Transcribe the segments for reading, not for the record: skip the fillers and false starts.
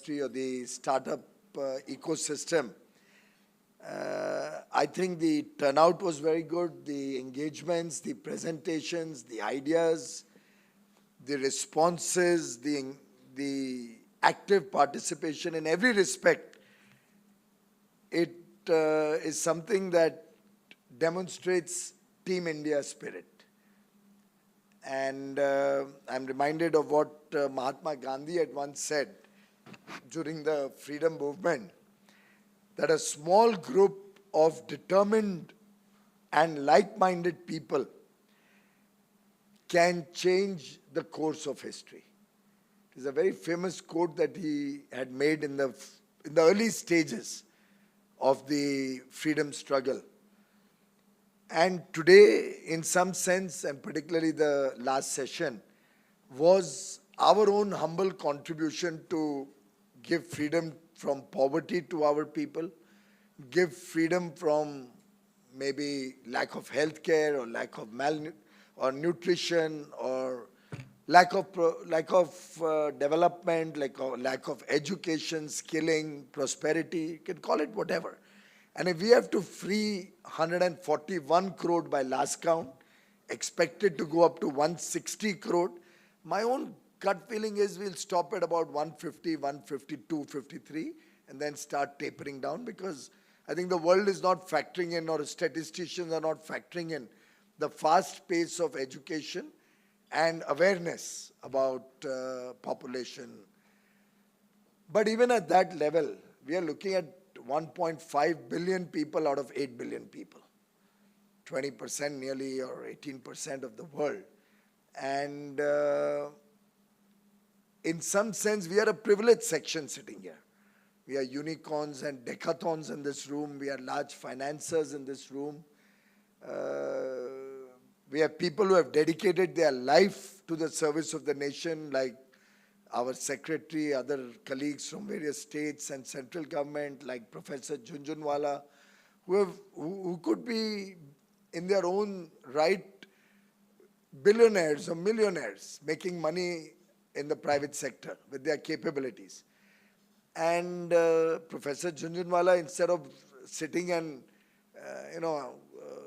industry or the startup ecosystem. I think the turnout was very good, the engagements, the presentations, the ideas, the responses, the active participation in every respect. It is something that demonstrates Team India spirit. And I'm reminded of what Mahatma Gandhi had once said during the freedom movement, that a small group of determined and like-minded people can change the course of history. It is a very famous quote that he had made in the early stages of the freedom struggle. And today, in some sense, and particularly the last session, was our own humble contribution to give freedom from poverty to our people, give freedom from maybe lack of health care or lack of nutrition or lack of development, lack of education, skilling, prosperity, you can call it whatever. And if we have to free 141 crore by last count, expected to go up to 160 crore, my own gut feeling is we'll stop at about 150, 152, 53 and then start tapering down, because I think the world is not factoring in, or statisticians are not factoring in, the fast pace of education and awareness about population. But even at that level, we are looking at 1.5 billion people out of 8 billion people. 20% nearly, or 18% of the world. And in some sense, we are a privileged section sitting here. We are unicorns and decathons in this room. We are large financiers in this room. We have people who have dedicated their life to the service of the nation, like our secretary, other colleagues from various states and central government, like Professor Jhunjhunwala, who could be in their own right billionaires or millionaires making money in the private sector with their capabilities. And Professor Jhunjhunwala, instead of sitting and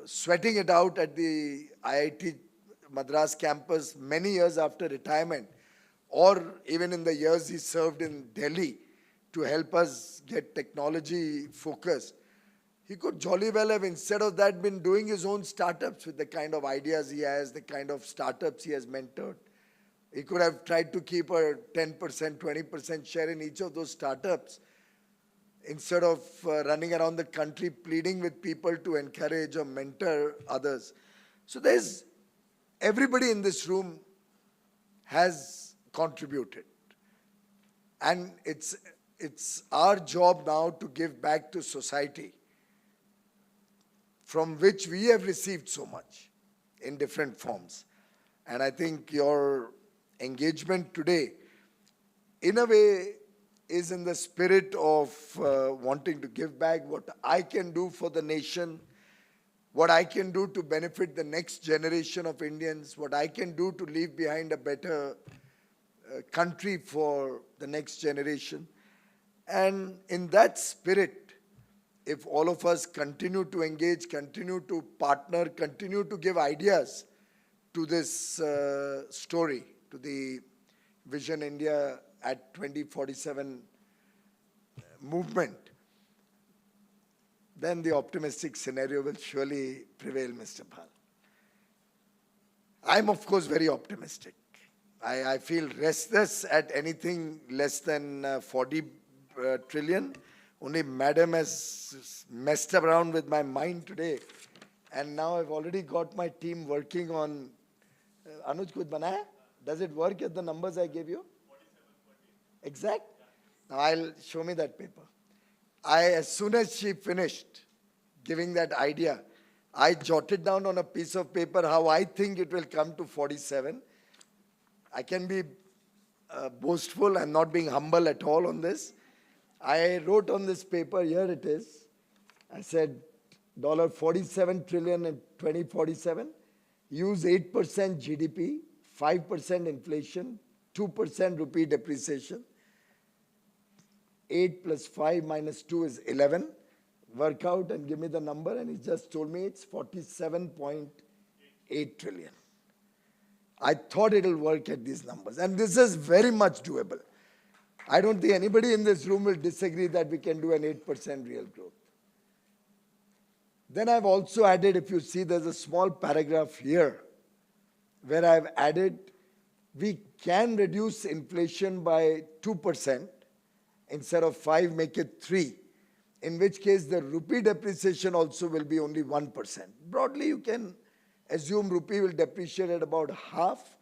sweating it out at the IIT Madras campus many years after retirement, or even in the years he served in Delhi to help us get technology focused, he could jolly well have, instead of that, been doing his own startups with the kind of ideas he has, the kind of startups he has mentored. He could have tried to keep a 10%, 20% share in each of those startups, instead of running around the country pleading with people to encourage or mentor others. So there's, everybody in this room has contributed. And it's our job now to give back to society, from which we have received so much in different forms. And I think your engagement today, in a way, is in the spirit of wanting to give back what I can do for the nation, what I can do to benefit the next generation of Indians, what I can do to leave behind a better country for the next generation. And in that spirit, if all of us continue to engage, continue to partner, continue to give ideas to this story, to the Vision India at 2047 movement, then the optimistic scenario will surely prevail, Mr. Pal. I'm, of course, very optimistic. I feel restless at anything less than 40 trillion. Only Madam has messed around with my mind today. And now I've already got my team working on... Anuj, kuch banaya? Does it work at the numbers I gave you? 47, 48. Exact? Now show me that paper. As soon as she finished giving that idea, I jotted down on a piece of paper how I think it will come to 47. I can be boastful. I'm not being humble at all on this. I wrote on this paper, here it is. I said, $47 trillion in 2047. Use 8% GDP, 5% inflation, 2% rupee depreciation. 8 plus 5 minus 2 is 11. Work out and give me the number, and he just told me it's 47.8 trillion. I thought it'll work at these numbers, and this is very much doable. I don't think anybody in this room will disagree that we can do an 8% real growth. Then I've also added, if you see, there's a small paragraph here where I've added, we can reduce inflation by 2%, instead of 5, make it 3. In which case the rupee depreciation also will be only 1%. Broadly, you can assume rupee will depreciate at about half,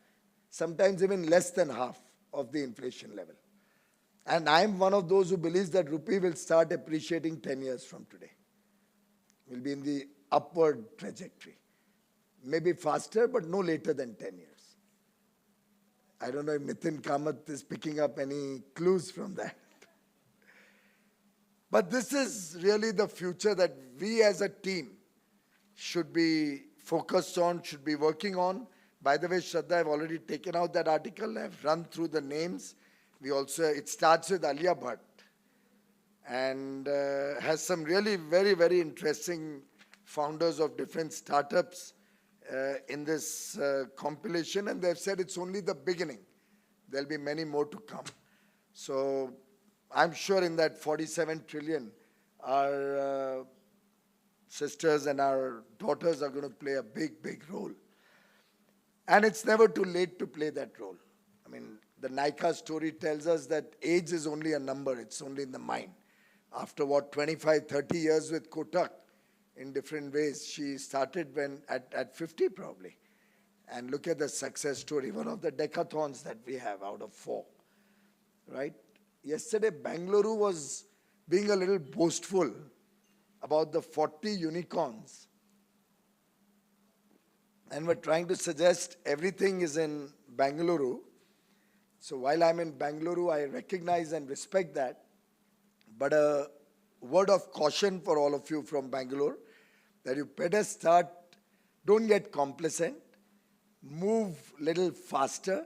sometimes even less than half of the inflation level. And I'm one of those who believes that rupee will start appreciating 10 years from today. Will be in the upward trajectory. Maybe faster, but no later than 10 years. I don't know if Nitin Kamath is picking up any clues from that. But this is really the future that we as a team should be focused on, should be working on. By the way, Shraddha, I've already taken out that article. I've run through the names. We also, it starts with Alia Bhatt and has some really very, very interesting founders of different startups in this compilation. And they've said it's only the beginning. There'll be many more to come. So I'm sure in that 47 trillion, our sisters and our daughters are going to play a big, big role. And it's never too late to play that role. I mean, the Nika story tells us that age is only a number. It's only in the mind. After what, 25, 30 years with Kotak in different ways, she started when at 50 probably. And look at the success story. One of the decathons that we have out of 4, right? Yesterday, Bengaluru was being a little boastful about the 40 unicorns. And we're trying to suggest everything is in Bengaluru. So while I'm in Bengaluru, I recognize and respect that. But a word of caution for all of you from Bangalore, that you better start, don't get complacent, move little faster,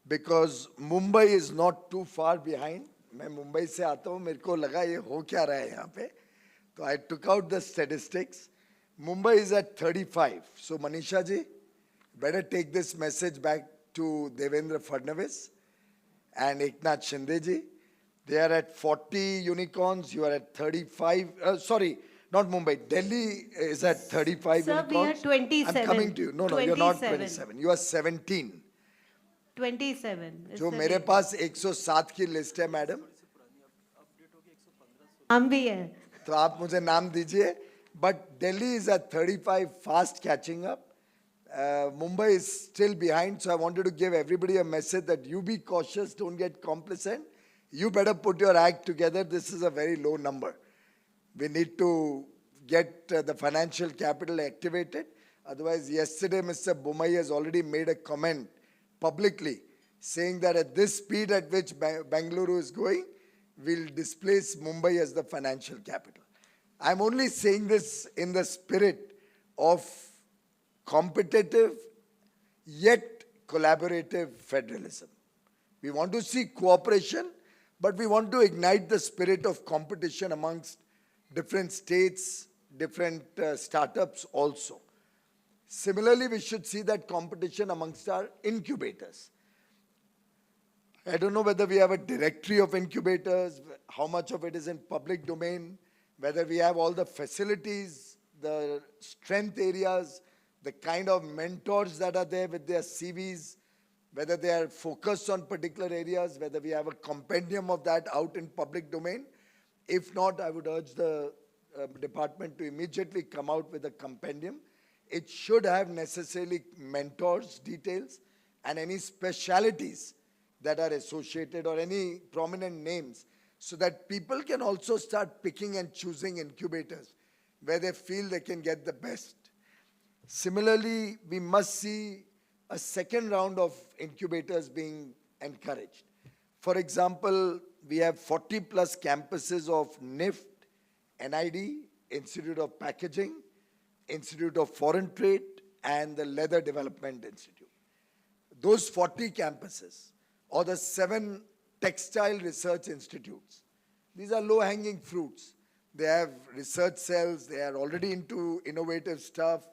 because Mumbai is not too far behind. मैं मुंबई से आता हूँ, मेरे को लगा ये हो क्या रहा है यहाँ पे, तो I took out the statistics. Mumbai is at 35. So Manisha ji, better take this message back to Devendra Fadnavis and Eknath Shinde ji. They are at 40 unicorns, you are at 35. Sorry, not Mumbai. Delhi is at 35 Sir, unicorns. we are 27. I'm coming to you. No, you're not 27. You are 17. 27. जो मेरे पास 107 की list है madam, हम भी है. तो आप मुझे नाम दीजिए. But Delhi is at 35, fast catching up. Mumbai is still behind, so I wanted to give everybody a message that you be cautious, don't get complacent. You better put your act together. This is a very low number. We need to get the financial capital activated. Otherwise, yesterday Mr. Bommai has already made a comment publicly saying that at this speed at which Bengaluru is going, we'll displace Mumbai as the financial capital. I'm only saying this in the spirit of competitive yet collaborative federalism. We want to see cooperation, but we want to ignite the spirit of competition amongst different states, different startups also. Similarly, we should see that competition amongst our incubators. I don't know whether we have a directory of incubators, how much of it is in public domain, whether we have all the facilities, the strength areas, the kind of mentors that are there with their CVs, whether they are focused on particular areas, whether we have a compendium of that out in public domain. If not, I would urge the department to immediately come out with a compendium. It should have necessarily mentors, details, and any specialities that are associated or any prominent names, so that people can also start picking and choosing incubators where they feel they can get the best. Similarly, we must see a second round of incubators being encouraged. For example, we have 40 plus campuses of NIFT, NID, Institute of Packaging, Institute of Foreign Trade, and the Leather Development Institute. Those 40 campuses, or the 7 textile research institutes, These are low-hanging fruits. They have research cells, they are already into innovative stuff,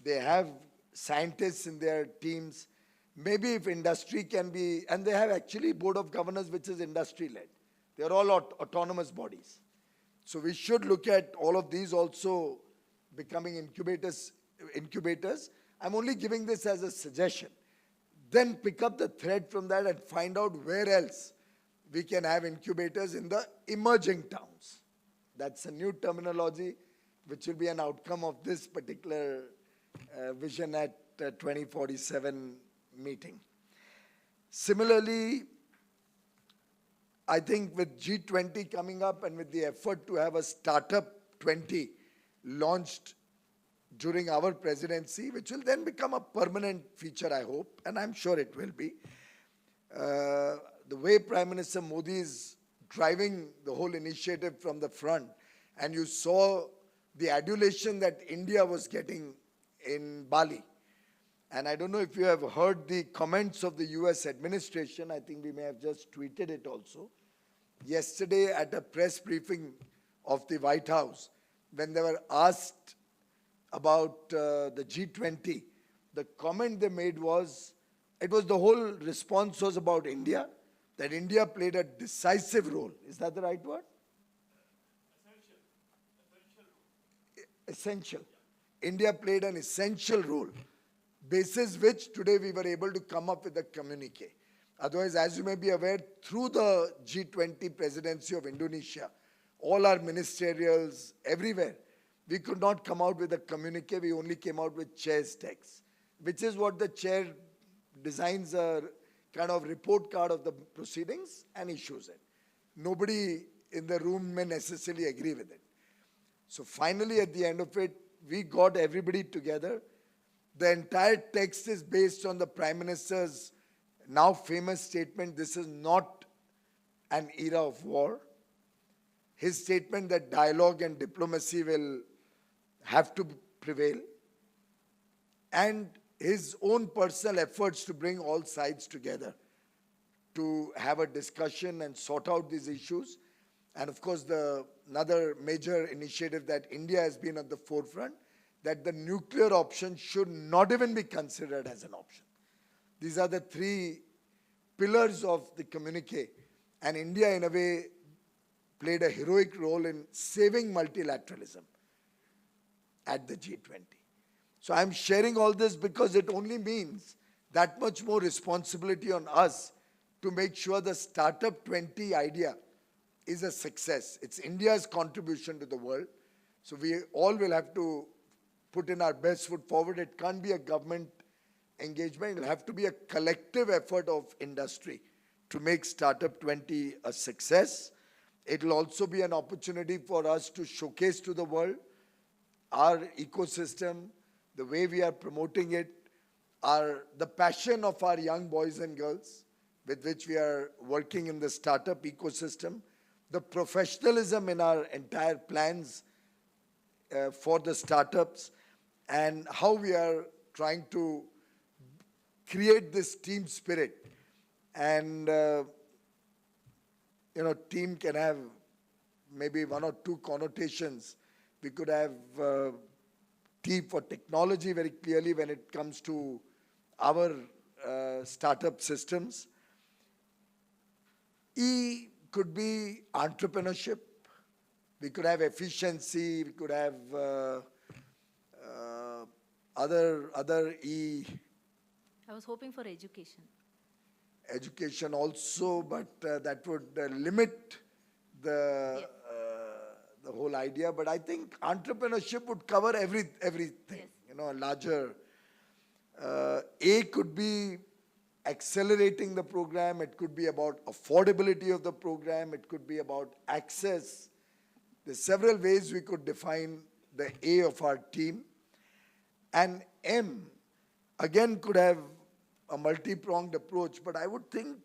they have scientists in their teams. Maybe if industry can be, and they have actually board of governors which is industry-led. They are all autonomous bodies. So we should look at all of these also becoming incubators. I'm only giving this as a suggestion. Then pick up the thread from that and find out where else we can have incubators in the emerging towns. That's a new terminology which will be an outcome of this particular vision at 2047 meeting. Similarly, I think with G20 coming up and with the effort to have a Startup 20 launched during our presidency, which will then become a permanent feature, I hope, and I'm sure it will be. The way Prime Minister Modi is driving the whole initiative from the front, and you saw the adulation that India was getting in Bali. And I don't know if you have heard the comments of the US administration. I think we may have just tweeted it also. Yesterday at a press briefing of the White House, when they were asked about the G20, the comment they made was, it was the whole response was about India, that India played a decisive role. Is that the right word? Essential. India played an essential role, basis which today we were able to come up with a communique. Otherwise, as you may be aware, through the G20 presidency of Indonesia, all our ministerials, everywhere, we could not come out with a communique, we only came out with chair's text, which is what the chair designs a kind of report card of the proceedings and issues it. Nobody in the room may necessarily agree with it. So finally, at the end of it, we got everybody together. The entire text is based on the Prime Minister's now famous statement, this is not an era of war. His statement that dialogue and diplomacy will have to prevail. And his own personal efforts to bring all sides together to have a discussion and sort out these issues. And of course, another major initiative that India has been at the forefront, that the nuclear option should not even be considered as an option. These are the three pillars of the communique. And India, in a way, played a heroic role in saving multilateralism at the G20. So I'm sharing all this because it only means that much more responsibility on us to make sure the Startup 20 idea is a success. It's India's contribution to the world. So we all will have to put in our best foot forward. It can't be a government engagement. It will have to be a collective effort of industry to make Startup 20 a success. It will also be an opportunity for us to showcase to the world our ecosystem, the way we are promoting it, the passion of our young boys and girls with which we are working in the startup ecosystem, the professionalism in our entire plans for the startups, and how we are trying to create this team spirit. And, team can have maybe one or two connotations. We could have T for technology very clearly when it comes to our startup systems. E could be entrepreneurship. We could have efficiency. We could have other E. I was hoping for education. Education also, but that would limit the whole idea. But I think entrepreneurship would cover everything. Yes. A larger. A could be accelerating the program. It could be about affordability of the program. It could be about access. There's several ways we could define the A of our team. And M, again, could have a multi-pronged approach. But I would think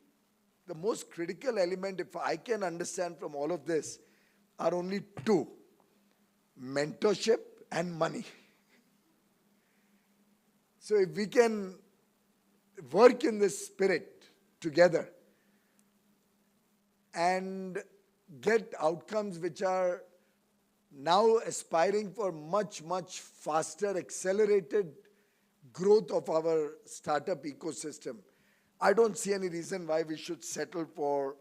the most critical element, if I can understand from all of this, are only two: mentorship and money. So if we can work in this spirit together and get outcomes which are now aspiring for much, much faster, accelerated growth of our startup ecosystem, I don't see any reason why we should settle for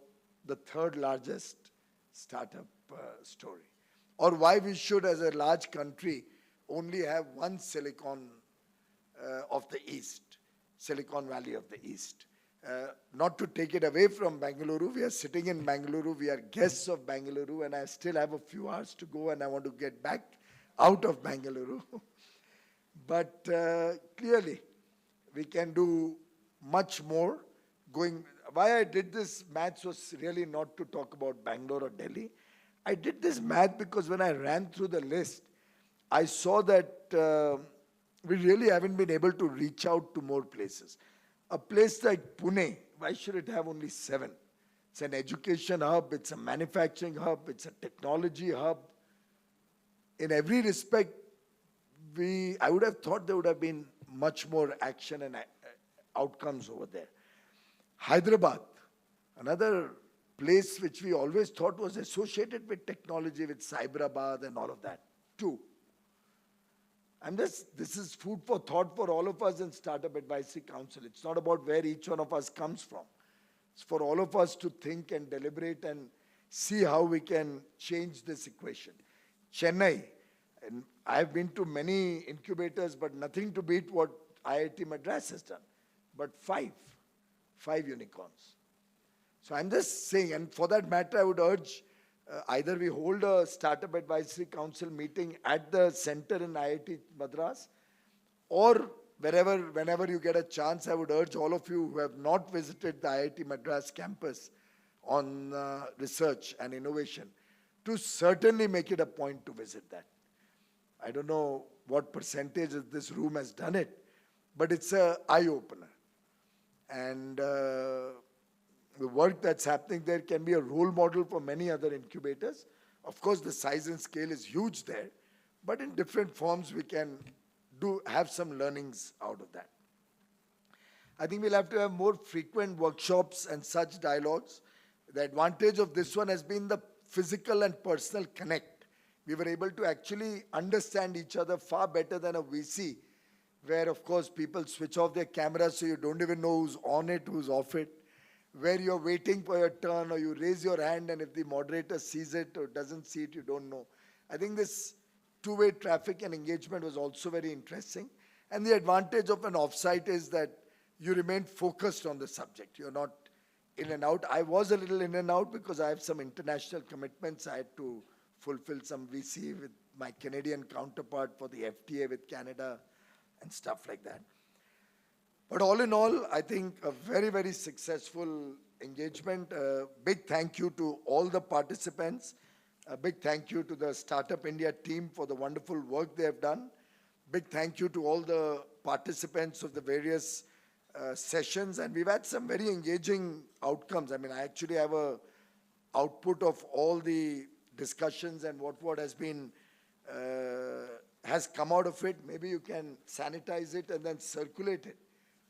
the third largest startup story. Or why we should, as a large country, only have one Silicon of the East, Silicon Valley of the East. Not to take it away from Bengaluru, we are sitting in Bengaluru, we are guests of Bengaluru, and I still have a few hours to go and I want to get back out of Bengaluru. But clearly, we can do much more. Why I did this maths was really not to talk about Bangalore or Delhi. I did this math because when I ran through the list, I saw that we really haven't been able to reach out to more places. A place like Pune, why should it have only 7? It's an education hub, it's a manufacturing hub, it's a technology hub. In every respect, I would have thought there would have been much more action and outcomes over there. Hyderabad, another place which we always thought was associated with technology, with Cyberabad and all of that. 2. This is food for thought for all of us in Startup Advisory Council. It's not about where each one of us comes from. It's for all of us to think and deliberate and see how we can change this equation. Chennai, and I've been to many incubators, but nothing to beat what IIT Madras has done. But 5 unicorns. So I'm just saying, and for that matter, I would urge either we hold a Startup Advisory Council meeting at the center in IIT Madras, or whenever you get a chance, I would urge all of you who have not visited the IIT Madras campus on research and innovation to certainly make it a point to visit that. I don't know what percentage of this room has done it, but it's an eye-opener. And the work that's happening there can be a role model for many other incubators. Of course, the size and scale is huge there, but in different forms we can have some learnings out of that. I think we'll have to have more frequent workshops and such dialogues. The advantage of this one has been the physical and personal connect. We were able to actually understand each other far better than a VC, where of course people switch off their cameras so you don't even know who's on it, who's off it, where you're waiting for your turn or you raise your hand and if the moderator sees it or doesn't see it, you don't know. I think this two-way traffic and engagement was also very interesting. And the advantage of an offsite is that you remain focused on the subject. You're not in and out. I was a little in and out because I have some international commitments. I had to fulfill some VC with my Canadian counterpart for the FTA with Canada and stuff like that. But all in all, I think a very, very successful engagement. Big thank you to all the participants. A big thank you to the Startup India team for the wonderful work they have done. Big thank you to all the participants of the various sessions. And we've had some very engaging outcomes. I mean, I actually have a output of all the discussions and what has been has come out of it. Maybe you can sanitize it and then circulate it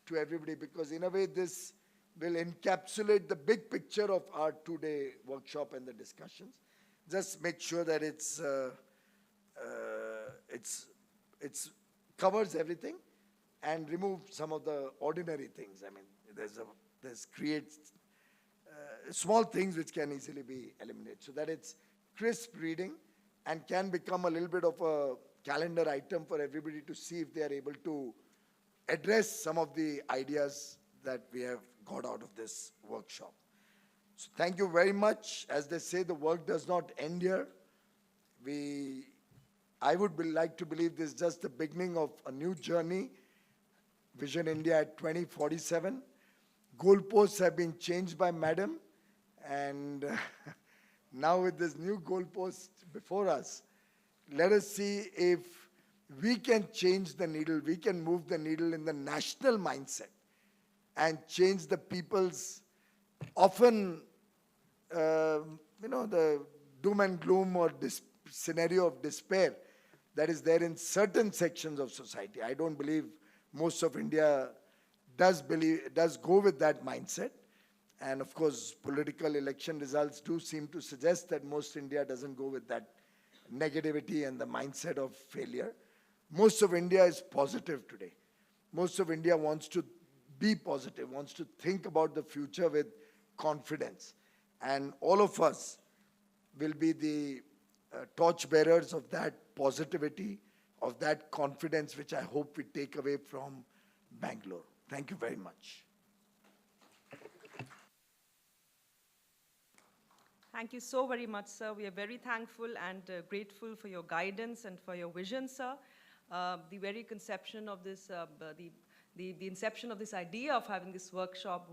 to everybody, because in a way this will encapsulate the big picture of our two-day workshop and the discussions. Just make sure that it's covers everything and remove some of the ordinary things. I mean, there's creates small things which can easily be eliminated, so that it's crisp reading and can become a little bit of a calendar item for everybody to see if they are able to address some of the ideas that we have got out of this workshop. So thank you very much. As they say, the work does not end here. I would like to believe this is just the beginning of a new journey. Vision India at 2047. Goalposts have been changed by Madam, and now with this new goalpost before us, let us see if we can change the needle, we can move the needle in the national mindset and change the people's often, the doom and gloom or scenario of despair that is there in certain sections of society. I don't believe most of India does go with that mindset. And of course, political election results do seem to suggest that most India doesn't go with that negativity and the mindset of failure. Most of India is positive today. Most of India wants to be positive, wants to think about the future with confidence. And all of us will be the torchbearers of that positivity, of that confidence, which I hope we take away from Bangalore. Thank you very much. Thank you so very much, sir. We are very thankful and grateful for your guidance and for your vision, sir. The very conception of this, the inception of this idea of having this workshop